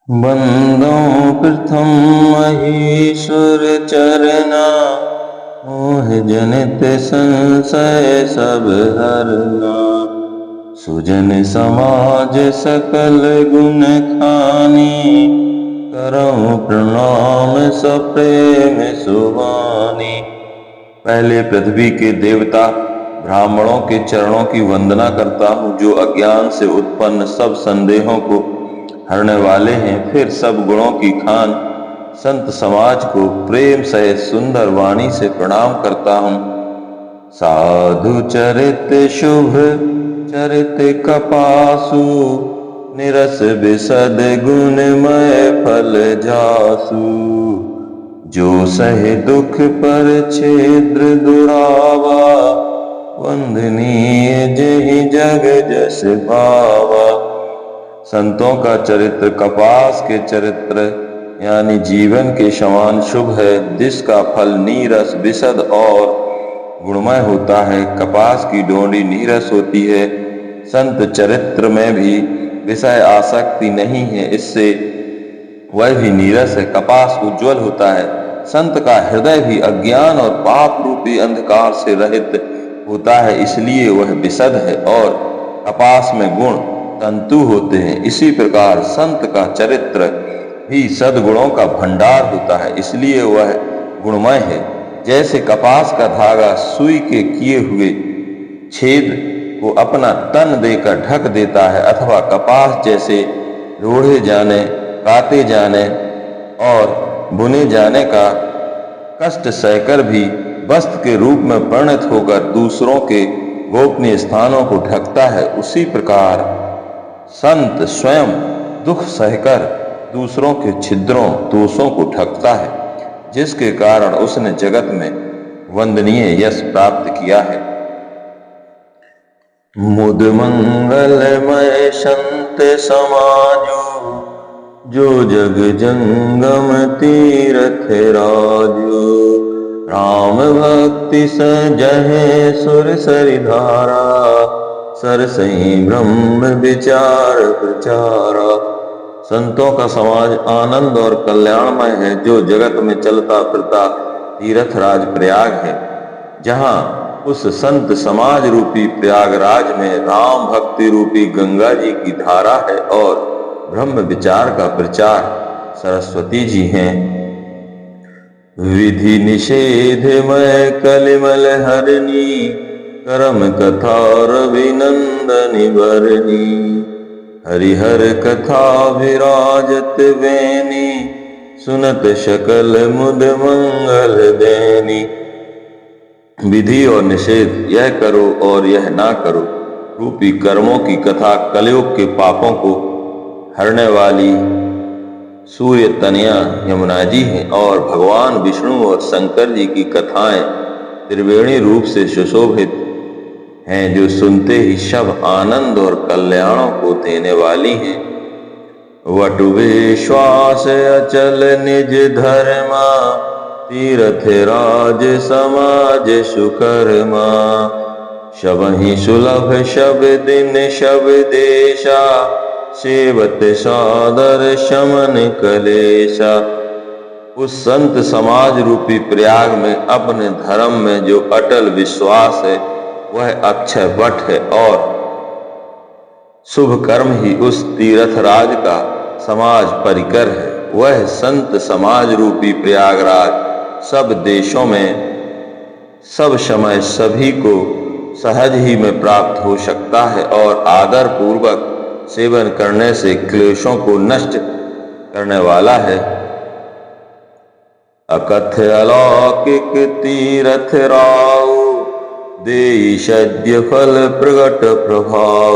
बंदो प्रथम महीश्वर चरना, मोह जनित संशय सब हरना। सुजन समाज सकल गुण खानी, करऊं प्रणाम सप्रेम सुहानी। पहले पृथ्वी के देवता ब्राह्मणों के चरणों की वंदना करता हूँ, जो अज्ञान से उत्पन्न सब संदेहों को हरने वाले हैं। फिर सब गुणों की खान संत समाज को प्रेम सहित सुंदर वाणी से प्रणाम करता हूँ। साधु चरित शुभ चरित कपासु, निरस विशद गुणमय फल जासु। जो सहे दुख पर छिद्र दुरावा, वंदनीय जेहि जग जस पावा। संतों का चरित्र कपास के चरित्र यानी जीवन के समान शुभ है, जिसका फल नीरस विशद और गुणमय होता है। कपास की डोंडी नीरस होती है, संत चरित्र में भी विषय आसक्ति नहीं है, इससे वह भी नीरस है। कपास उज्जवल होता है, संत का हृदय भी अज्ञान और पाप रूपी अंधकार से रहित होता है, इसलिए वह विशद है। और कपास में गुण तंतु होते हैं, इसी प्रकार संत का चरित्र भी सद्गुणों का भंडार होता है, इसलिए वह गुणमय है। जैसे कपास का धागा सुई के किए हुए छेद को अपना तन देकर ढक देता है, अथवा कपास जैसे रोढ़े जाने, काटे जाने और बुने जाने का कष्ट सहकर भी वस्त्र के रूप में परिणत होकर दूसरों के गोपनीय स्थानों को ढकता है, उसी प्रकार संत स्वयं दुख सहकर दूसरों के छिद्रों दोषों को ढकता है, जिसके कारण उसने जगत में वंदनीय यश प्राप्त किया है। मुद मंगलमय संत समाजो, जो जग जंगम तीरथ राजो। राम भक्ति सजहे सुर सरिधारा, सरसई ब्रह्म विचार प्रचारा। संतों का समाज आनंद और कल्याणमय है, जो जगत में चलता फिरता तीर्थराज प्रयाग है। जहाँ उस संत समाज रूपी प्रयागराज में राम भक्ति रूपी गंगा जी की धारा है और ब्रह्म विचार का प्रचार सरस्वती जी हैं। विधि निषेधमय कलिमल हरनी, करम कथा रविनंदनी भरनी। हरिहर कथा विराजत वेनी, सुनत शकल मुद मंगल देनी। विधि और निषेध, यह करो और यह ना करो रूपी कर्मों की कथा कलयुग के पापों को हरने वाली सूर्य तनया यमुना जी हैं, और भगवान विष्णु और शंकर जी की कथाएं त्रिवेणी रूप से सुशोभित हैं, जो सुनते ही सब आनंद और कल्याणों को देने वाली हैं। वटु विश्वास अचल निज धर्मा, तीर्थ राज समाज सुकर्मा। शबहि सुलभ शब दिन शब देशा, सेवत सादर शमन कलेशा। उस संत समाज रूपी प्रयाग में अपने धर्म में जो अटल विश्वास है, वह अक्षय वट है, और शुभ कर्म ही उस तीर्थराज का समाज परिकर है। वह संत समाज रूपी प्रयागराज सब देशों में सब समय सभी को सहज ही में प्राप्त हो सकता है, और आदर पूर्वक सेवन करने से क्लेशों को नष्ट करने वाला है। अकथ्य अलौकिक तीर्थ राव, देई सद्य फल प्रगट प्रभाव।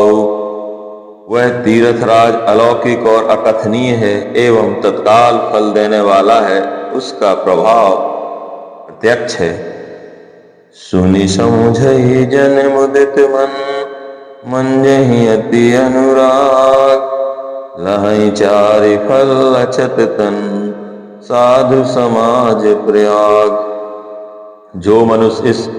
वह तीर्थराज अलौकिक और अकथनीय है एवं तत्काल फल देने वाला है, उसका प्रभाव प्रत्यक्ष है। सुनि समुझहि जन मुदित मन, मंजहि अति अनुराग। लहै चारि फल अछत तन, साधु समाज प्रयाग। जो मनुष्य इस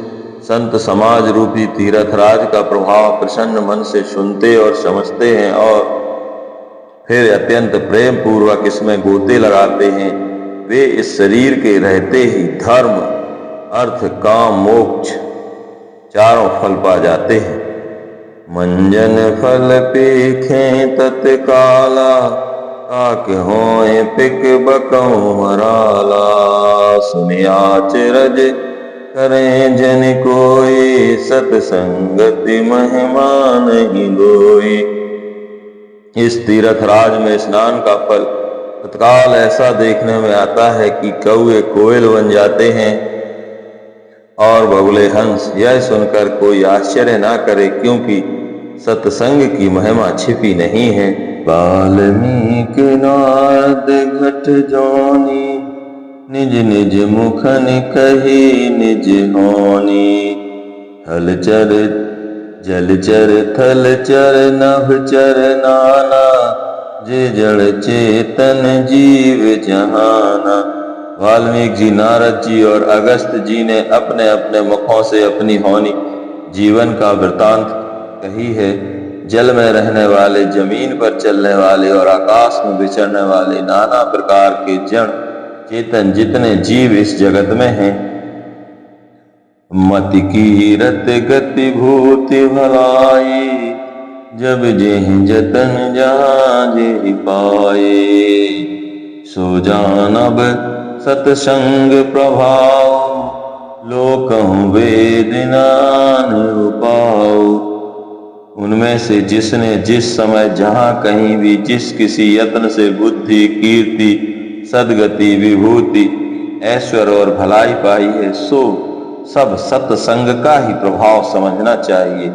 संत समाज रूपी तीर्थराज का प्रभाव प्रसन्न मन से सुनते और समझते हैं और फिर अत्यंत प्रेम पूर्वक इसमें गोते लगाते हैं, वे इस शरीर के रहते ही धर्म, अर्थ, काम, मोक्ष चारों फल पा जाते हैं। मंजन फल पेखें तत्काला, काक होए पिक बकौ मराला। सुनिया चिरज करें जन कोई, सतसंगति महिमा नहीं गोई। इस तीर्थ राज में स्नान का फल तत्काल ऐसा देखने में आता है कि कौए कोयल बन जाते हैं और बगुले हंस। यह सुनकर कोई आश्चर्य ना करे, क्योंकि सत्संग की महिमा छिपी नहीं है। वाल्मीकि नारद घट जोनी, निज निज मुखन कही निज होनी। हलचर जलचर थलचर नभचर नाना, जे जड़ चेतन जीव जहाना। वाल्मीकि जी, नारद जी और अगस्त जी ने अपने अपने मुखों से अपनी होनी जीवन का वृतांत कही है। जल में रहने वाले, जमीन पर चलने वाले और आकाश में विचरने वाले नाना प्रकार के जड़ चेतन जितने जीव इस जगत में हैं, मति की रत गति भूति भलाई, जब जेह जतन जहाँ जे पाए। सो जानब सतसंग प्रभाव, लोकहु वेद नान उपाऊ। उनमें से जिसने जिस समय जहाँ कहीं भी जिस किसी यत्न से बुद्धि, कीर्ति, सदगति, विभूति, ऐश्वर्य और भलाई पाई है, सो सब सत्संग का ही प्रभाव समझना चाहिए।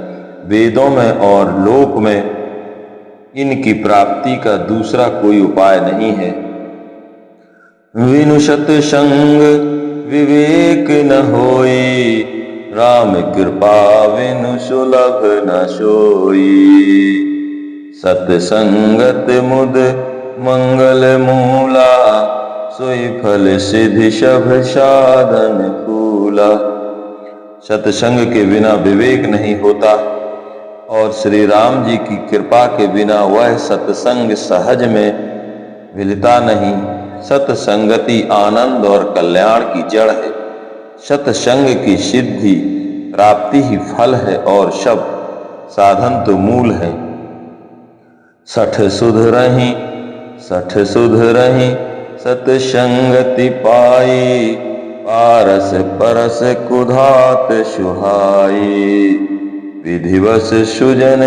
वेदों में और लोक में इनकी प्राप्ति का दूसरा कोई उपाय नहीं है। विनु सत्संग विवेक न होई, राम कृपा विनु सुलभ न सोई। सत्संगत मुद मंगल मूला, सोई फल सिद्धि शभ साधन फूला। सत्संग के बिना विवेक नहीं होता और श्री राम जी की कृपा के बिना वह सत्संग सहज में मिलता नहीं। सत्संगति आनंद और कल्याण की जड़ है। सत्संग की सिद्धि प्राप्ति ही फल है और शब्द साधन तो मूल है। सठ सुध रही सत्संगति पाई, पारस परस कुधात सुहाई। विधिवश सुजन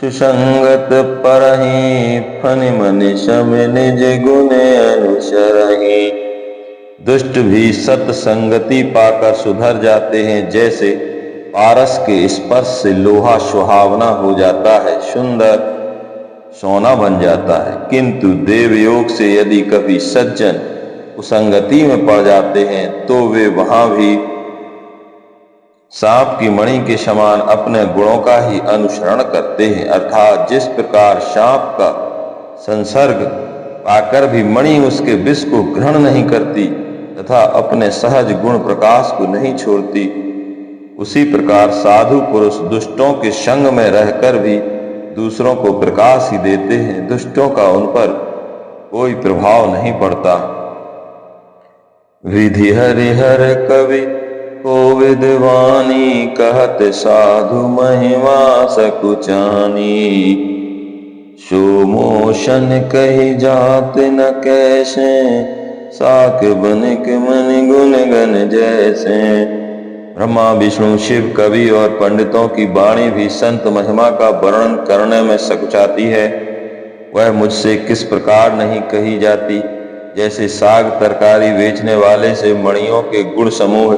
सुसंगत परहि, फनि मनि सम निज गुण अनुसरहि। दुष्ट भी सत्संगति पाकर सुधर जाते हैं, जैसे पारस के स्पर्श से लोहा सुहावना हो जाता है, सुंदर सोना बन जाता है। किंतु देवयोग से यदि कभी सज्जन कुसंगति में पड़ जाते हैं, तो वे वहां भी सांप की मणि के समान अपने गुणों का ही अनुसरण करते हैं। अर्थात जिस प्रकार सांप का संसर्ग पाकर भी मणि उसके विष को ग्रहण नहीं करती तथा अपने सहज गुण प्रकाश को नहीं छोड़ती, उसी प्रकार साधु पुरुष दुष्टों के संग में रहकर भी दूसरों को प्रकाश ही देते हैं। दुष्टों का उन पर कोई प्रभाव नहीं पड़ता। विधि हरिहर कवि कोविद वाणी, कहत साधु महिमा सकुचानी। सो मोशन कही जात न कैसे, साक बनिक मन गुण गण जैसे। ब्रह्मा, विष्णु, शिव, कवि और पंडितों की वाणी भी संत महिमा का वर्णन करने में सकुचाती है। वह मुझसे किस प्रकार नहीं कही जाती, जैसे साग तरकारी बेचने वाले से मणियों के गुण समूह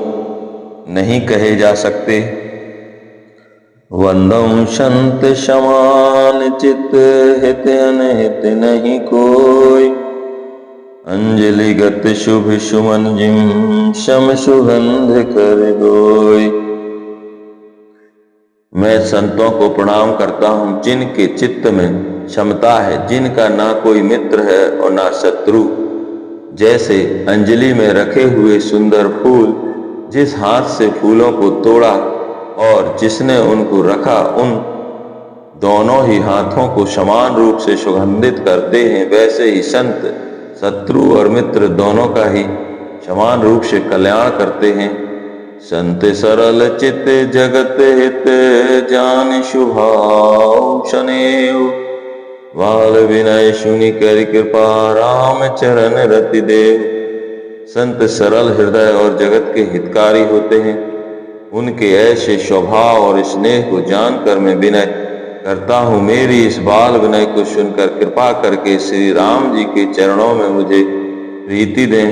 नहीं कहे जा सकते। वंदम संत समान चित, हित अनहित नहीं कोई। अंजलि गत शुभ सुमन जिम, शम सुगंध कर गोई। मैं संतों को प्रणाम करता हूँ जिनके चित्त में क्षमता है, जिनका ना कोई मित्र है और ना शत्रु। जैसे अंजलि में रखे हुए सुंदर फूल, जिस हाथ से फूलों को तोड़ा और जिसने उनको रखा, उन दोनों ही हाथों को समान रूप से सुगंधित करते हैं, वैसे ही संत शत्रु और मित्र दोनों का ही समान रूप से कल्याण करते हैं। संत सरल चित जगत हित जान शुभाव शनेव, वाल विनय सुनि कर कृपा राम चरण रति देव। संत सरल हृदय और जगत के हितकारी होते हैं। उनके ऐसे स्वभाव और स्नेह को जानकर मैं विनय करता हूँ, मेरी इस बाल विनय को सुनकर कृपा करके श्री राम जी के चरणों में मुझे प्रीति दें।